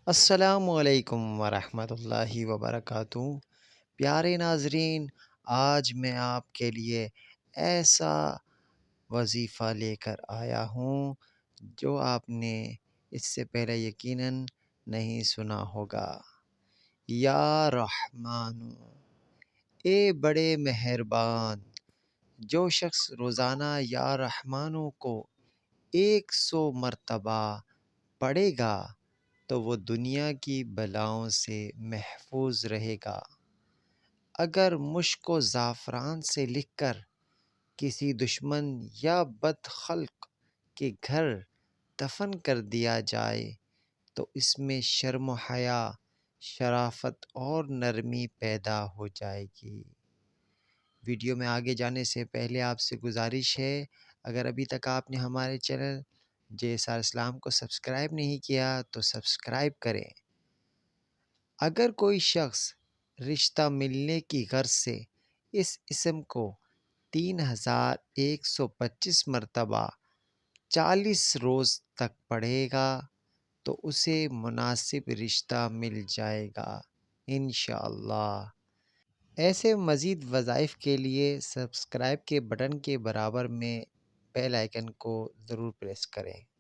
السلام علیکم ورحمۃ اللہ وبرکاتہ۔ پیارے ناظرین، آج میں آپ کے لیے ایسا وظیفہ لے کر آیا ہوں جو آپ نے اس سے پہلے یقیناً نہیں سنا ہوگا۔ یا رحمان، اے بڑے مہربان۔ جو شخص روزانہ یا رحمانوں کو 100 مرتبہ پڑھے گا تو وہ دنیا کی بلاؤں سے محفوظ رہے گا۔ اگر مشک و زعفران سے لکھ کر کسی دشمن یا بد خلق کے گھر دفن کر دیا جائے تو اس میں شرم و حیا، شرافت اور نرمی پیدا ہو جائے گی۔ ویڈیو میں آگے جانے سے پہلے آپ سے گزارش ہے، اگر ابھی تک آپ نے ہمارے چینل JSR اسلام کو سبسکرائب نہیں کیا تو سبسکرائب کریں۔ اگر کوئی شخص رشتہ ملنے کی غرض سے اس اسم کو 3125 مرتبہ 40 روز تک پڑھے گا تو اسے مناسب رشتہ مل جائے گا انشاءاللہ۔ ایسے مزید وظائف کے لیے سبسکرائب کے بٹن کے برابر میں بیل آئیکن کو ضرور پریس کریں۔